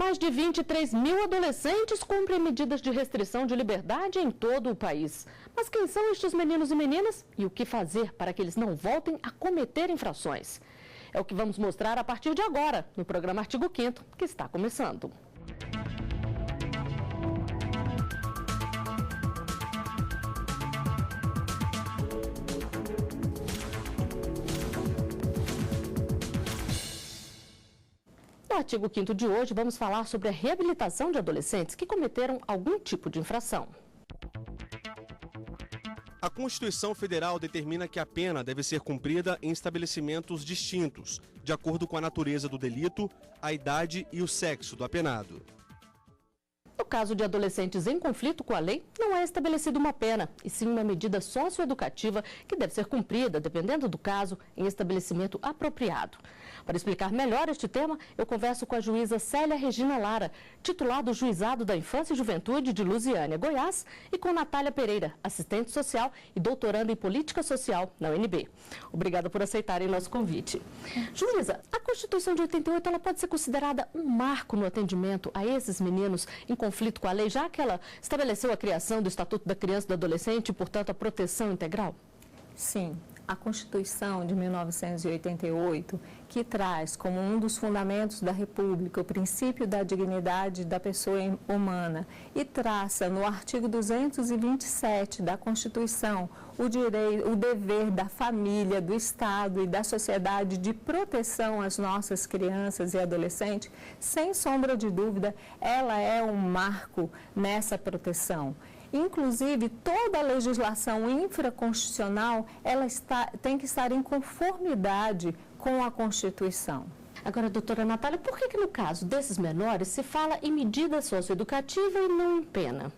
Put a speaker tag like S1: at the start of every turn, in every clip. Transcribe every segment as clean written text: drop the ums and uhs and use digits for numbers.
S1: Mais de 23 mil adolescentes cumprem medidas de restrição de liberdade em todo o país. Mas quem são estes meninos e meninas e o que fazer para que eles não voltem a cometer infrações? É o que vamos mostrar a partir de agora, no programa Artigo 5º, que está começando. No artigo 5º de hoje, vamos falar sobre a reabilitação de adolescentes que cometeram algum tipo de infração.
S2: A Constituição Federal determina que a pena deve ser cumprida em estabelecimentos distintos, de acordo com a natureza do delito, a idade e o sexo do apenado.
S1: No caso de adolescentes em conflito com a lei, não é estabelecida uma pena, e sim uma medida socioeducativa que deve ser cumprida, dependendo do caso, em estabelecimento apropriado. Para explicar melhor este tema, eu converso com a juíza Célia Regina Lara, titular do Juizado da Infância e Juventude de Lusiânia, Goiás, e com Natália Pereira, assistente social e doutoranda em Política Social na UNB. Obrigada por aceitarem nosso convite. Juíza, a Constituição de 88 ela pode ser considerada um marco no atendimento a esses meninos em conflito com a lei, já que ela estabeleceu a criação do Estatuto da Criança e do Adolescente e, portanto, a proteção integral?
S3: Sim. A Constituição de 1988, que traz como um dos fundamentos da República o princípio da dignidade da pessoa humana e traça no artigo 227 da Constituição o dever da família, do Estado e da sociedade de proteção às nossas crianças e adolescentes, sem sombra de dúvida, ela é um marco nessa proteção. Inclusive, toda a legislação infraconstitucional tem que estar em conformidade com a Constituição.
S1: Agora, doutora Natália, por que no caso desses menores se fala em medida socioeducativa e não em pena?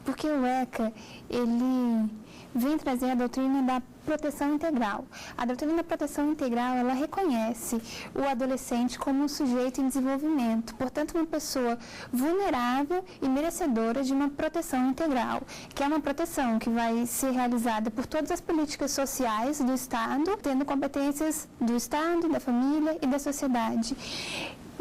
S4: Porque o ECA, ele vem trazer a doutrina da proteção integral. A doutrina da proteção integral, ela reconhece o adolescente como um sujeito em desenvolvimento, portanto, uma pessoa vulnerável e merecedora de uma proteção integral, que é uma proteção que vai ser realizada por todas as políticas sociais do Estado, tendo competências do Estado, da família e da sociedade.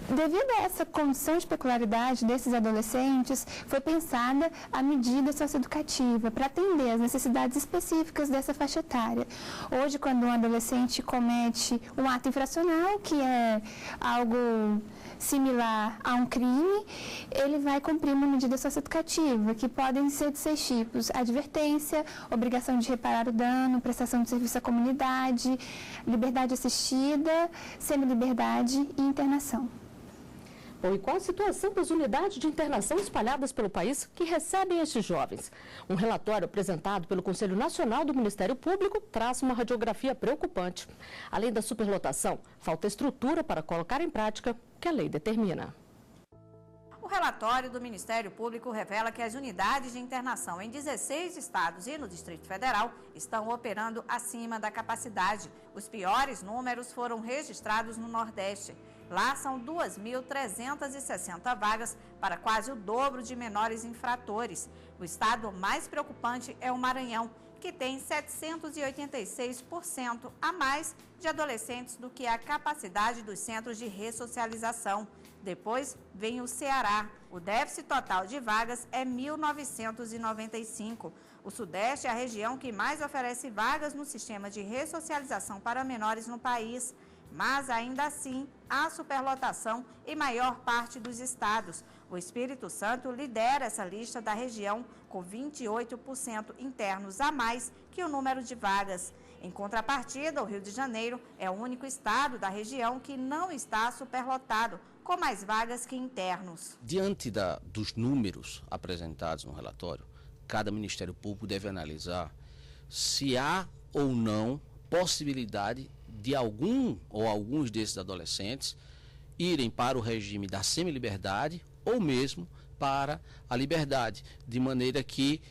S4: Devido a essa condição de peculiaridade desses adolescentes, foi pensada a medida socioeducativa para atender às necessidades específicas dessa faixa etária. Hoje, quando um adolescente comete um ato infracional, que é algo similar a um crime, ele vai cumprir uma medida socioeducativa, que podem ser de 6 tipos: advertência, obrigação de reparar o dano, prestação de serviço à comunidade, liberdade assistida, semiliberdade e internação.
S1: Bom, e qual a situação das unidades de internação espalhadas pelo país que recebem estes jovens? Um relatório apresentado pelo Conselho Nacional do Ministério Público traz uma radiografia preocupante. Além da superlotação, falta estrutura para colocar em prática o que a lei determina.
S5: O relatório do Ministério Público revela que as unidades de internação em 16 estados e no Distrito Federal estão operando acima da capacidade. Os piores números foram registrados no Nordeste. Lá são 2.360 vagas para quase o dobro de menores infratores. O estado mais preocupante é o Maranhão, que tem 786% a mais de adolescentes do que a capacidade dos centros de ressocialização. Depois vem o Ceará. O déficit total de vagas é 1.995. O Sudeste é a região que mais oferece vagas no sistema de ressocialização para menores no país. Mas, ainda assim, há superlotação em maior parte dos estados. O Espírito Santo lidera essa lista da região com 28% internos a mais que o número de vagas. Em contrapartida, o Rio de Janeiro é o único estado da região que não está superlotado, com mais vagas que internos.
S6: Diante dos números apresentados no relatório, cada Ministério Público deve analisar se há ou não possibilidade de algum ou alguns desses adolescentes irem para o regime da semiliberdade ou mesmo para a liberdade, de maneira que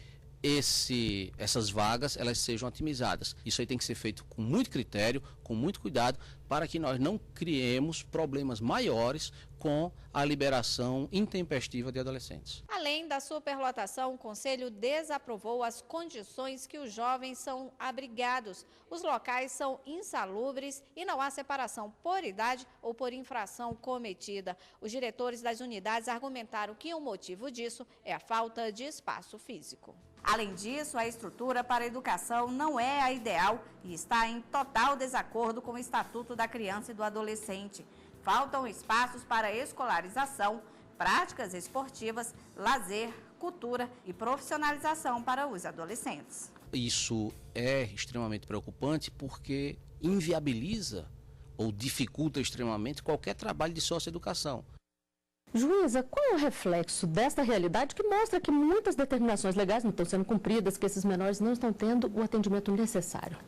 S6: essas vagas elas sejam otimizadas. Isso aí tem que ser feito com muito critério, com muito cuidado, para que nós não criemos problemas maiores com a liberação intempestiva de adolescentes.
S5: Além da superlotação, o Conselho desaprovou as condições que os jovens são abrigados. Os locais são insalubres e não há separação por idade ou por infração cometida. Os diretores das unidades argumentaram que o motivo disso é a falta de espaço físico. Além disso, a estrutura para a educação não é a ideal e está em total desacordo com o Estatuto da Criança e do Adolescente. Faltam espaços para escolarização, práticas esportivas, lazer, cultura e profissionalização para os adolescentes.
S6: Isso é extremamente preocupante porque inviabiliza ou dificulta extremamente qualquer trabalho de socioeducação.
S1: Juíza, qual é o reflexo desta realidade que mostra que muitas determinações legais não estão sendo cumpridas, que esses menores não estão tendo o atendimento necessário?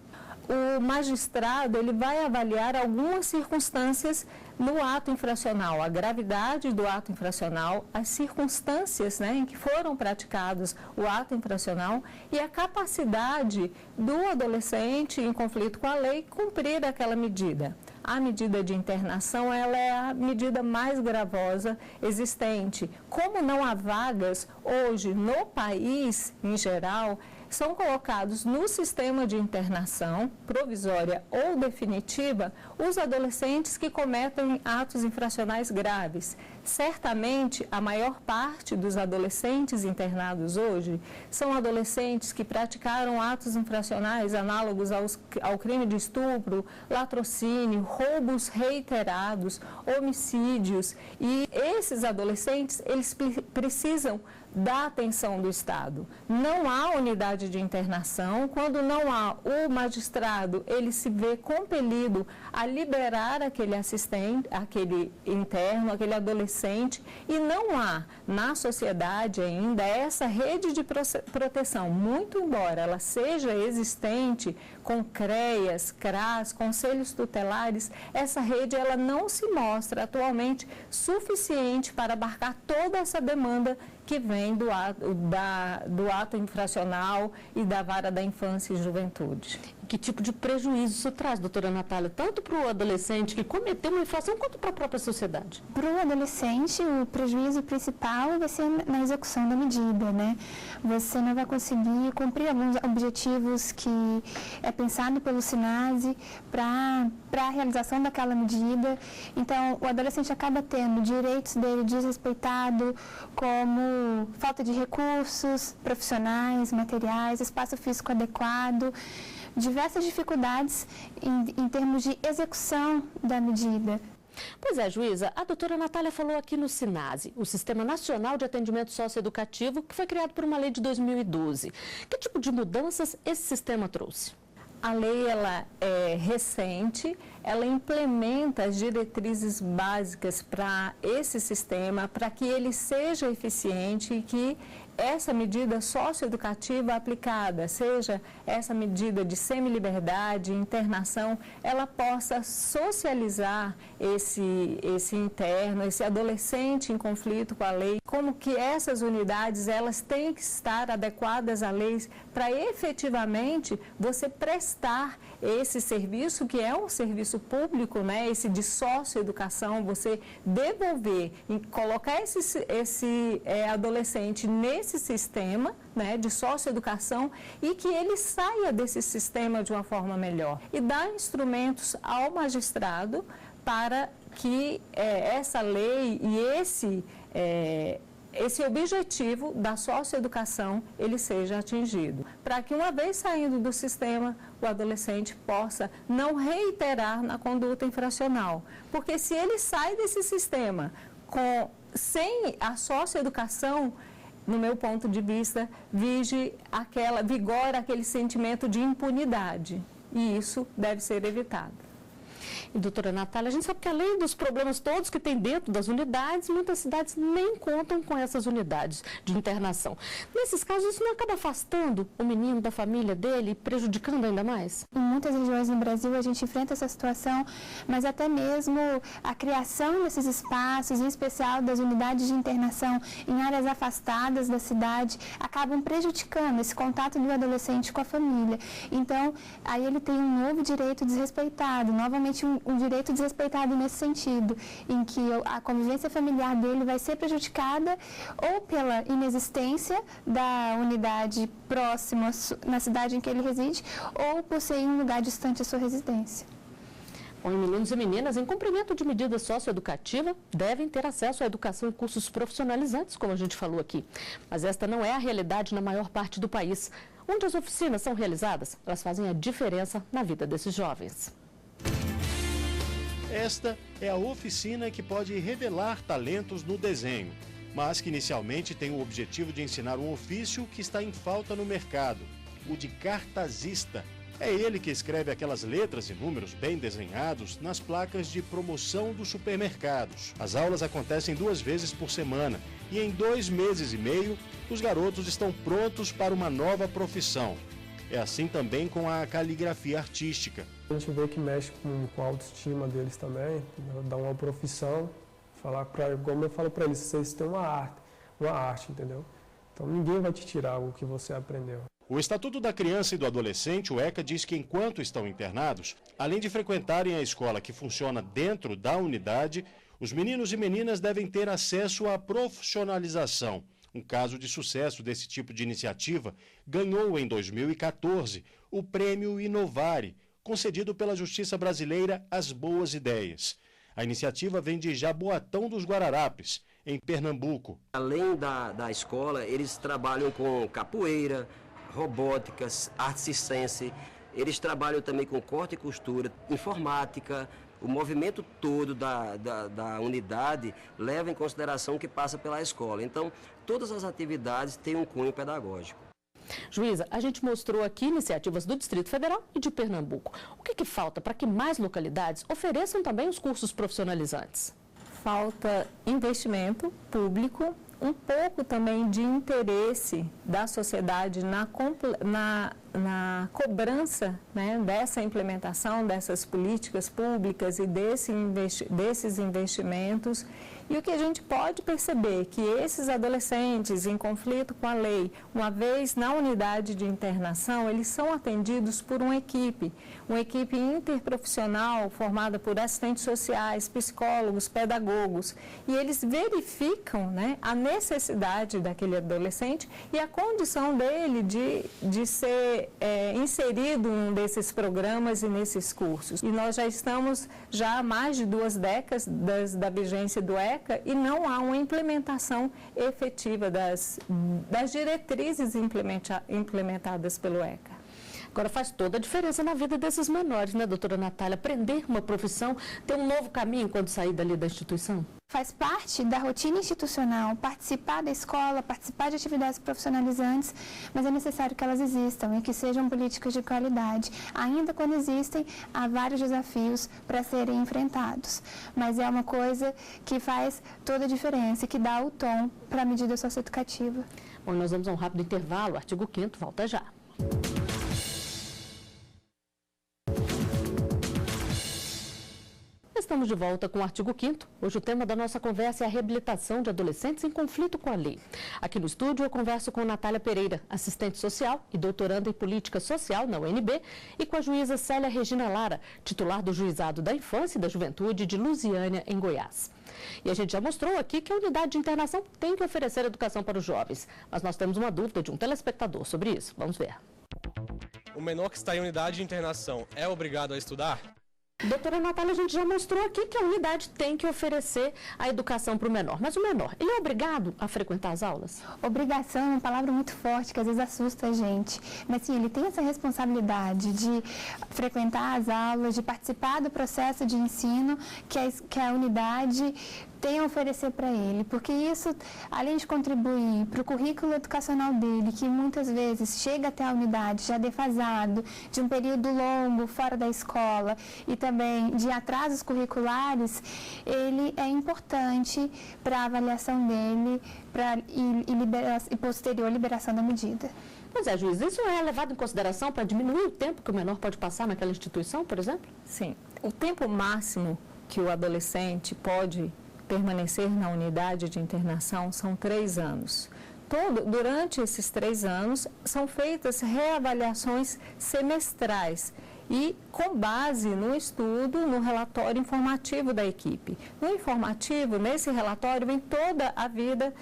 S3: O magistrado ele vai avaliar algumas circunstâncias no ato infracional, a gravidade do ato infracional, as circunstâncias, em que foram praticados o ato infracional e a capacidade do adolescente em conflito com a lei cumprir aquela medida. A medida de internação ela é a medida mais gravosa existente. Como não há vagas hoje no país em geral, são colocados no sistema de internação, provisória ou definitiva, os adolescentes que cometem atos infracionais graves. Certamente, a maior parte dos adolescentes internados hoje são adolescentes que praticaram atos infracionais análogos ao crime de estupro, latrocínio, roubos reiterados, homicídios. E esses adolescentes, eles precisam da atenção do Estado. Não há unidade de internação, quando não há o magistrado, ele se vê compelido a liberar aquele assistente, aquele interno, aquele adolescente, e não há na sociedade ainda essa rede de proteção, muito embora ela seja existente com CREAS, CRAS, conselhos tutelares, essa rede ela não se mostra atualmente suficiente para abarcar toda essa demanda que vem do ato infracional e da vara da infância e juventude.
S1: Que tipo de prejuízo isso traz, doutora Natália, tanto para o adolescente que cometeu uma infração, quanto para a própria sociedade?
S4: Para o adolescente, o prejuízo principal vai ser na execução da medida, Você não vai conseguir cumprir alguns objetivos que é pensado pelo SINASE para a realização daquela medida. Então, o adolescente acaba tendo direitos dele desrespeitados, como falta de recursos profissionais, materiais, espaço físico adequado, diversas dificuldades em termos de execução da medida.
S1: Pois é, juíza, a doutora Natália falou aqui no SINASE, o Sistema Nacional de Atendimento Socioeducativo, que foi criado por uma lei de 2012. Que tipo de mudanças esse sistema trouxe?
S3: A lei ela é recente, ela implementa as diretrizes básicas para esse sistema, para que ele seja eficiente e que essa medida socioeducativa aplicada, seja essa medida de semiliberdade, internação, ela possa socializar esse interno, esse adolescente em conflito com a lei, como que essas unidades elas têm que estar adequadas à lei para efetivamente você prestar esse serviço, que é um serviço público, esse de socioeducação, você devolver e colocar esse adolescente nesse sistema de socioeducação e que ele saia desse sistema de uma forma melhor. E dar instrumentos ao magistrado para que essa lei e esse objetivo da socioeducação ele seja atingido. Para que uma vez saindo do sistema, o adolescente possa não reiterar na conduta infracional. Porque se ele sai desse sistema sem a socioeducação, no meu ponto de vista, vigora aquele sentimento de impunidade. E isso deve ser evitado.
S1: E, doutora Natália, a gente sabe que além dos problemas todos que tem dentro das unidades, muitas cidades nem contam com essas unidades de internação. Nesses casos, isso não acaba afastando o menino da família dele e prejudicando ainda mais?
S4: Em muitas regiões no Brasil a gente enfrenta essa situação, mas até mesmo a criação desses espaços, em especial das unidades de internação em áreas afastadas da cidade, acabam prejudicando esse contato do adolescente com a família. Então, aí ele tem um novo direito desrespeitado, novamente um direito desrespeitado nesse sentido, em que a convivência familiar dele vai ser prejudicada ou pela inexistência da unidade próxima na cidade em que ele reside, ou por ser em um lugar distante da sua residência.
S1: Bom, e meninos e meninas, em cumprimento de medida socioeducativa, devem ter acesso à educação em cursos profissionalizantes, como a gente falou aqui. Mas esta não é a realidade na maior parte do país. Onde as oficinas são realizadas, elas fazem a diferença na vida desses jovens.
S7: Esta é a oficina que pode revelar talentos no desenho, mas que inicialmente tem o objetivo de ensinar um ofício que está em falta no mercado, o de cartazista. É ele que escreve aquelas letras e números bem desenhados nas placas de promoção dos supermercados. As aulas acontecem 2 vezes por semana e em 2 meses e meio, os garotos estão prontos para uma nova profissão. É assim também com a caligrafia artística.
S8: A gente vê que mexe com a autoestima deles também, dá uma profissão, como eu falo para eles, vocês têm uma arte, entendeu? Então ninguém vai te tirar o que você aprendeu.
S7: O Estatuto da Criança e do Adolescente, o ECA, diz que enquanto estão internados, além de frequentarem a escola que funciona dentro da unidade, os meninos e meninas devem ter acesso à profissionalização. Um caso de sucesso desse tipo de iniciativa ganhou em 2014 o Prêmio Inovare, concedido pela Justiça Brasileira às Boas Ideias. A iniciativa vem de Jaboatão dos Guararapes, em Pernambuco.
S9: Além da escola, eles trabalham com capoeira, robóticas, arte circense, eles trabalham também com corte e costura, informática. O movimento todo da unidade leva em consideração o que passa pela escola. Então, todas as atividades têm um cunho pedagógico.
S1: Juíza, a gente mostrou aqui iniciativas do Distrito Federal e de Pernambuco. O que falta para que mais localidades ofereçam também os cursos profissionalizantes?
S3: Falta investimento público, um pouco também de interesse da sociedade na cobrança, né, dessa implementação dessas políticas públicas e desses investimentos. E o que a gente pode perceber é que esses adolescentes em conflito com a lei, uma vez na unidade de internação, eles são atendidos por uma equipe interprofissional formada por assistentes sociais, psicólogos, pedagogos, e eles verificam, né, a necessidade daquele adolescente e a condição dele de ser inserido em um desses programas e nesses cursos. E nós já estamos há mais de 2 décadas da vigência do ECA e não há uma implementação efetiva das diretrizes implementadas pelo ECA.
S1: Agora faz toda a diferença na vida desses menores, né, doutora Natália? Aprender uma profissão, ter um novo caminho quando sair dali da instituição?
S4: Faz parte da rotina institucional participar da escola, participar de atividades profissionalizantes, mas é necessário que elas existam e que sejam políticas de qualidade. Ainda quando existem, há vários desafios para serem enfrentados, mas é uma coisa que faz toda a diferença e que dá o tom para a medida socioeducativa.
S1: Bom, nós vamos a um rápido intervalo, o artigo 5º volta já. Estamos de volta com o artigo 5º. Hoje o tema da nossa conversa é a reabilitação de adolescentes em conflito com a lei. Aqui no estúdio eu converso com Natália Pereira, assistente social e doutoranda em política social na UNB, e com a juíza Célia Regina Lara, titular do Juizado da Infância e da Juventude de Lusiânia, em Goiás. E a gente já mostrou aqui que a unidade de internação tem que oferecer educação para os jovens, mas nós temos uma dúvida de um telespectador sobre isso. Vamos ver.
S2: O menor que está em unidade de internação é obrigado a estudar?
S1: Doutora Natália, a gente já mostrou aqui que a unidade tem que oferecer a educação para o menor. Mas o menor, ele é obrigado a frequentar as aulas?
S4: Obrigação é uma palavra muito forte, que às vezes assusta a gente. Mas sim, ele tem essa responsabilidade de frequentar as aulas, de participar do processo de ensino que a unidade tem a oferecer para ele, porque isso, além de contribuir para o currículo educacional dele, que muitas vezes chega até a unidade já defasado, de um período longo fora da escola e também de atrasos curriculares, ele é importante para a avaliação dele e posterior liberação da medida.
S1: Pois é, juiz, isso é levado em consideração para diminuir o tempo que o menor pode passar naquela instituição, por exemplo?
S3: Sim. O tempo máximo que o adolescente pode permanecer na unidade de internação são 3 anos. Durante esses 3 anos, são feitas reavaliações semestrais e com base no estudo, no relatório informativo da equipe. No informativo, nesse relatório, vem toda a vida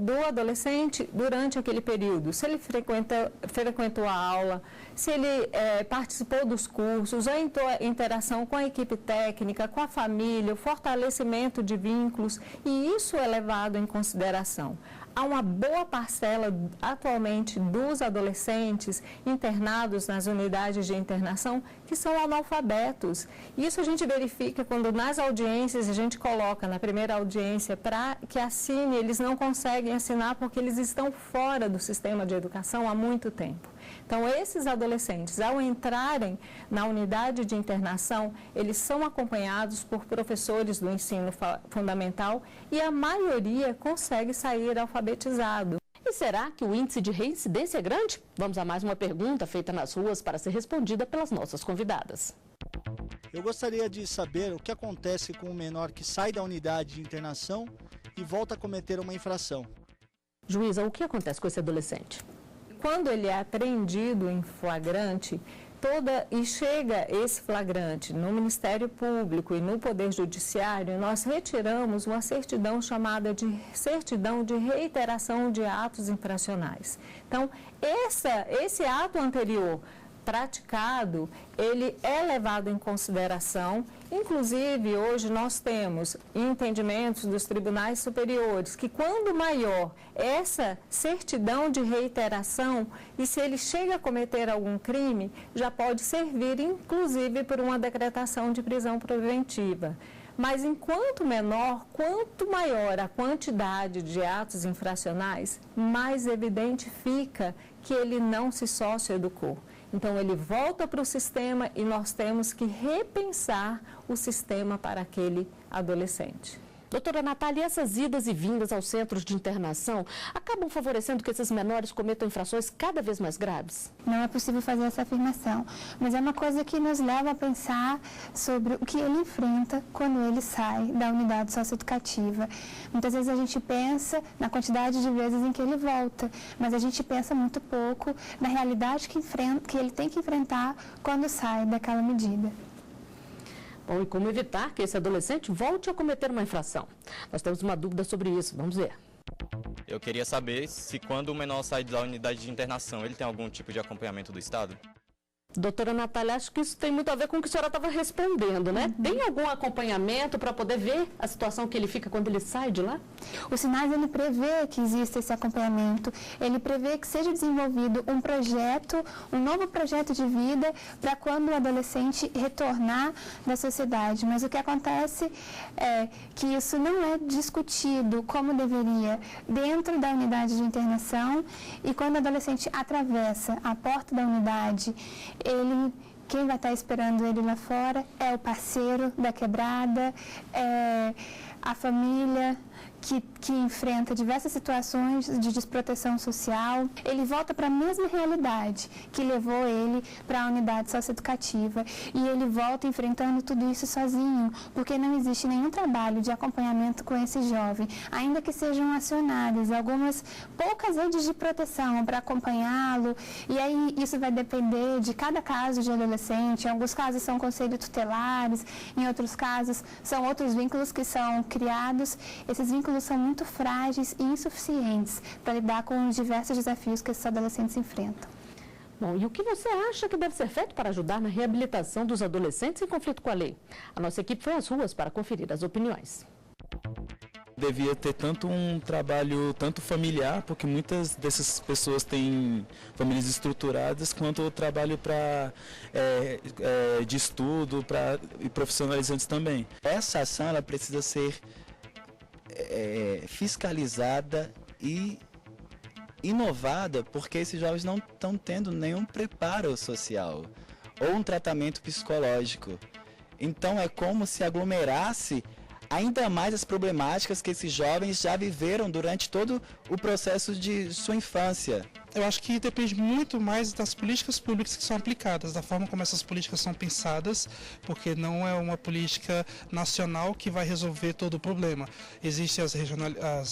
S3: do adolescente durante aquele período. Se ele frequentou a aula, se ele participou dos cursos, a interação com a equipe técnica, com a família, o fortalecimento de vínculos, e isso é levado em consideração. Há uma boa parcela atualmente dos adolescentes internados nas unidades de internação que são analfabetos. Isso a gente verifica quando nas audiências a gente coloca na primeira audiência para que assine, eles não conseguem assinar porque eles estão fora do sistema de educação há muito tempo. Então, esses adolescentes, ao entrarem na unidade de internação, eles são acompanhados por professores do ensino fundamental e a maioria consegue sair alfabetizado.
S1: E será que o índice de reincidência é grande? Vamos a mais uma pergunta feita nas ruas para ser respondida pelas nossas convidadas.
S10: Eu gostaria de saber o que acontece com o menor que sai da unidade de internação e volta a cometer uma infração.
S1: Juíza, o que acontece com esse adolescente?
S3: Quando ele é apreendido em flagrante, e chega esse flagrante no Ministério Público e no Poder Judiciário, nós retiramos uma certidão chamada de certidão de reiteração de atos infracionais. Então, esse ato anterior praticado, ele é levado em consideração. Inclusive, hoje nós temos entendimentos dos tribunais superiores que quando maior essa certidão de reiteração e se ele chega a cometer algum crime, já pode servir inclusive por uma decretação de prisão preventiva. Mas enquanto menor, quanto maior a quantidade de atos infracionais, mais evidente fica que ele não se socioeducou. Então, ele volta para o sistema e nós temos que repensar o sistema para aquele adolescente.
S1: Doutora Natália, essas idas e vindas aos centros de internação acabam favorecendo que esses menores cometam infrações cada vez mais graves?
S4: Não é possível fazer essa afirmação, mas é uma coisa que nos leva a pensar sobre o que ele enfrenta quando ele sai da unidade socioeducativa. Muitas vezes a gente pensa na quantidade de vezes em que ele volta, mas a gente pensa muito pouco na realidade que ele tem que enfrentar quando sai daquela medida.
S1: Bom, e como evitar que esse adolescente volte a cometer uma infração? Nós temos uma dúvida sobre isso, vamos ver.
S11: Eu queria saber se quando o menor sai da unidade de internação, ele tem algum tipo de acompanhamento do Estado?
S1: Doutora Natália, acho que isso tem muito a ver com o que a senhora estava respondendo, né? Tem algum acompanhamento para poder ver a situação que ele fica quando ele sai de lá?
S4: O Sinais, ele prevê que exista esse acompanhamento, ele prevê que seja desenvolvido um novo projeto de vida para quando o adolescente retornar da sociedade. Mas o que acontece é que isso não é discutido como deveria dentro da unidade de internação e quando o adolescente atravessa a porta da unidade, quem vai estar esperando ele lá fora é o parceiro da quebrada, é a família que enfrenta diversas situações de desproteção social. Ele volta para a mesma realidade que levou ele para a unidade socioeducativa e ele volta enfrentando tudo isso sozinho, porque não existe nenhum trabalho de acompanhamento com esse jovem, ainda que sejam acionadas algumas poucas redes de proteção para acompanhá-lo, e aí isso vai depender de cada caso de adolescente. Em alguns casos são conselhos tutelares, em outros casos são outros vínculos que são criados. Esses vínculos são muito frágeis e insuficientes para lidar com os diversos desafios que esses adolescentes enfrentam.
S1: Bom, e o que você acha que deve ser feito para ajudar na reabilitação dos adolescentes em conflito com a lei? A nossa equipe foi às ruas para conferir as opiniões.
S12: Devia ter tanto um trabalho familiar, porque muitas dessas pessoas têm famílias estruturadas, quanto o trabalho de estudo e profissionalizantes também.
S10: Essa ação ela precisa ser
S12: fiscalizada e inovada, porque esses jovens não estão tendo nenhum preparo social ou um tratamento psicológico. Então é como se aglomerasse ainda mais as problemáticas que esses jovens já viveram durante todo o processo de sua infância.
S13: Eu acho que depende muito mais das políticas públicas que são aplicadas, da forma como essas políticas são pensadas, porque não é uma política nacional que vai resolver todo o problema. Existem as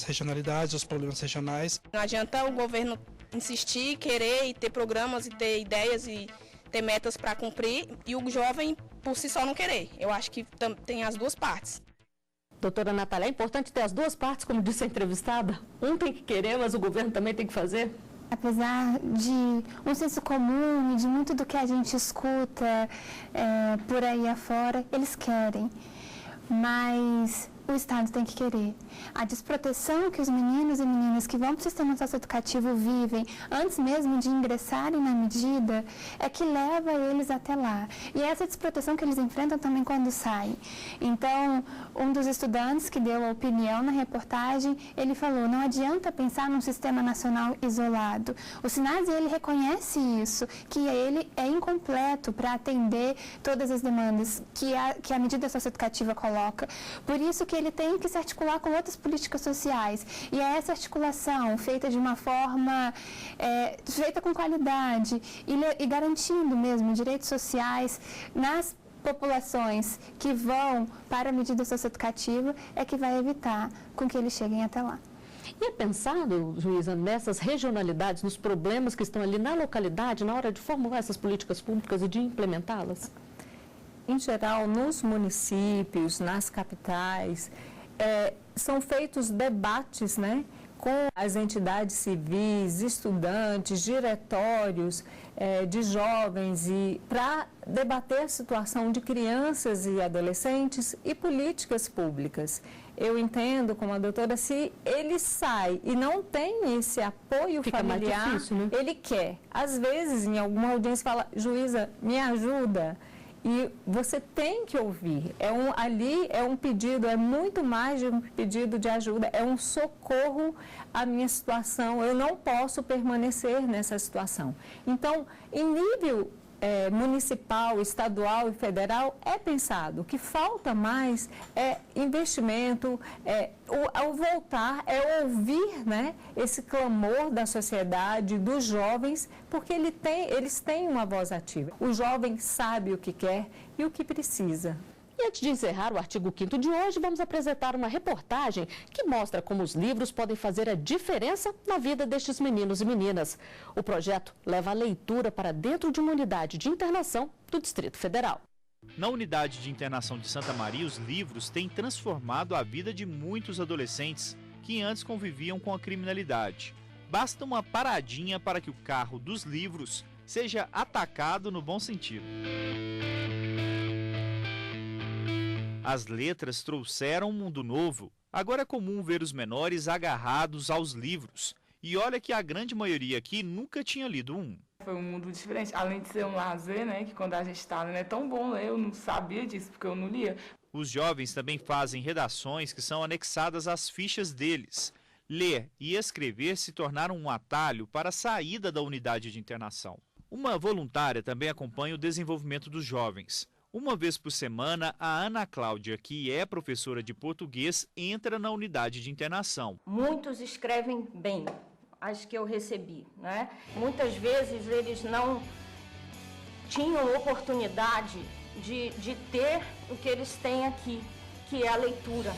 S13: regionalidades, os problemas regionais.
S14: Não adianta o governo insistir, querer e ter programas e ter ideias e ter metas para cumprir e o jovem por si só não querer. Eu acho que tem as duas partes.
S1: Doutora Natália, é importante ter as duas partes, como disse a entrevistada? Um tem que querer, mas o governo também tem que fazer?
S4: Apesar de um senso comum e de muito do que a gente escuta por aí afora, eles querem, mas o Estado tem que querer. A desproteção que os meninos e meninas que vão para o sistema socioeducativo vivem, antes mesmo de ingressarem na medida, é que leva eles até lá. E é essa desproteção que eles enfrentam também quando saem. Então, um dos estudantes que deu a opinião na reportagem, ele falou, não adianta pensar num sistema nacional isolado. O SINASE, ele reconhece isso, que ele é incompleto para atender todas as demandas que a medida socioeducativa coloca. Por isso que ele tem que se articular com outras políticas sociais. E é essa articulação feita de uma forma, feita com qualidade e garantindo mesmo direitos sociais nas populações que vão para a medida socioeducativa é que vai evitar com que eles cheguem até lá.
S1: E é pensado, juíza, nessas regionalidades, nos problemas que estão ali na localidade, na hora de formular essas políticas públicas e de implementá-las?
S3: Em geral, nos municípios, nas capitais, são feitos debates, né, com as entidades civis, estudantes, diretórios de jovens, e para debater a situação de crianças e adolescentes e políticas públicas. Eu entendo, como a doutora, se ele sai e não tem esse apoio
S1: Fica
S3: familiar,
S1: mais difícil, né?
S3: Ele quer. Às vezes, em alguma audiência, fala, juíza, me ajuda. E você tem que ouvir. Ali é um pedido, é muito mais de um pedido de ajuda, é um socorro à minha situação. Eu não posso permanecer nessa situação. Então, em nível municipal, estadual e federal, é pensado. O que falta mais é investimento, ao voltar, é ouvir, né, esse clamor da sociedade, dos jovens, porque eles têm uma voz ativa. O jovem sabe o que quer e o que precisa.
S1: E antes de encerrar o artigo 5º de hoje, vamos apresentar uma reportagem que mostra como os livros podem fazer a diferença na vida destes meninos e meninas. O projeto leva a leitura para dentro de uma unidade de internação do Distrito Federal.
S15: Na unidade de internação de Santa Maria, os livros têm transformado a vida de muitos adolescentes que antes conviviam com a criminalidade. Basta uma paradinha para que o carro dos livros seja atacado no bom sentido. As letras trouxeram um mundo novo. Agora é comum ver os menores agarrados aos livros. E olha que a grande maioria aqui nunca tinha lido um.
S16: Foi um mundo diferente, além de ser um lazer, né, que quando a gente está lendo é tão bom ler, eu não sabia disso porque eu não lia.
S15: Os jovens também fazem redações que são anexadas às fichas deles. Ler e escrever se tornaram um atalho para a saída da unidade de internação. Uma voluntária também acompanha o desenvolvimento dos jovens. Uma vez por semana, a Ana Cláudia, que é professora de português, entra na unidade de internação.
S17: Muitos escrevem bem, as que eu recebi, né? Muitas vezes eles não tinham oportunidade de ter o que eles têm aqui, que é a leitura.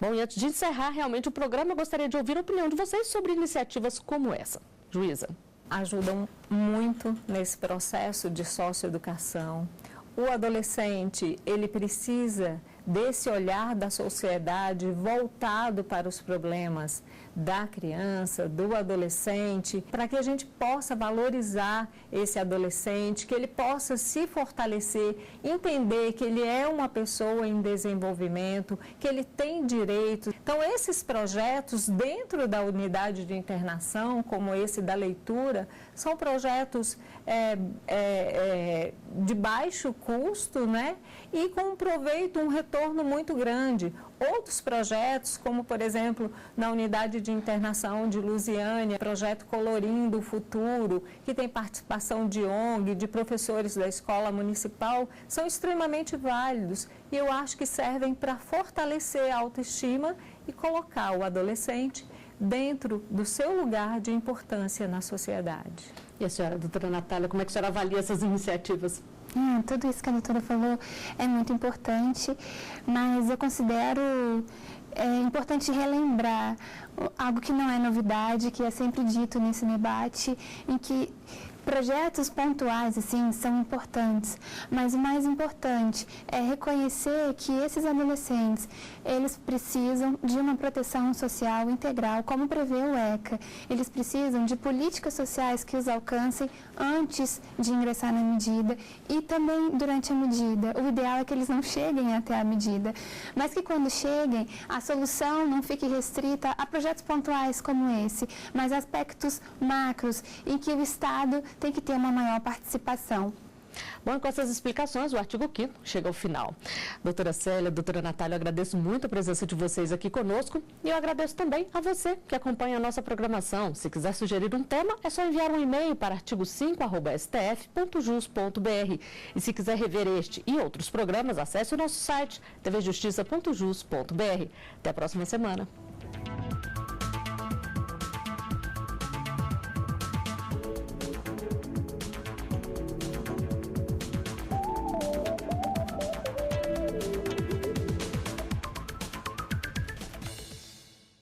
S1: Bom, e antes de encerrar realmente o programa, eu gostaria de ouvir a opinião de vocês sobre iniciativas como essa. Juíza.
S3: Ajudam muito nesse processo de socioeducação. O adolescente, ele precisa desse olhar da sociedade voltado para os problemas da criança, do adolescente, para que a gente possa valorizar esse adolescente, que ele possa se fortalecer, entender que ele é uma pessoa em desenvolvimento, que ele tem direitos. Então, esses projetos dentro da unidade de internação, como esse da leitura, são projetos de baixo custo, né? E com um proveito, um retorno muito grande. Outros projetos, como por exemplo, na unidade de internação de Lusiânia, projeto Colorindo o Futuro, que tem participação de ONG, de professores da escola municipal, são extremamente válidos e eu acho que servem para fortalecer a autoestima e colocar o adolescente dentro do seu lugar de importância na sociedade.
S1: E a senhora, doutora Natália, como é que a senhora avalia essas iniciativas?
S4: Tudo isso que a doutora falou é muito importante, mas eu considero importante relembrar algo que não é novidade, que é sempre dito nesse debate, em que projetos pontuais, assim, são importantes, mas o mais importante é reconhecer que esses adolescentes, eles precisam de uma proteção social integral, como prevê o ECA. Eles precisam de políticas sociais que os alcancem antes de ingressar na medida e também durante a medida. O ideal é que eles não cheguem até a medida, mas que quando cheguem, a solução não fique restrita a projetos pontuais como esse, mas aspectos macros em que o Estado tem que ter uma maior participação.
S1: Bom, com essas explicações, o artigo 5º chega ao final. Doutora Célia, doutora Natália, eu agradeço muito a presença de vocês aqui conosco e eu agradeço também a você que acompanha a nossa programação. Se quiser sugerir um tema, é só enviar um e-mail para artigo5@stf.jus.br. E se quiser rever este e outros programas, acesse o nosso site tvjustiça.jus.br. Até a próxima semana.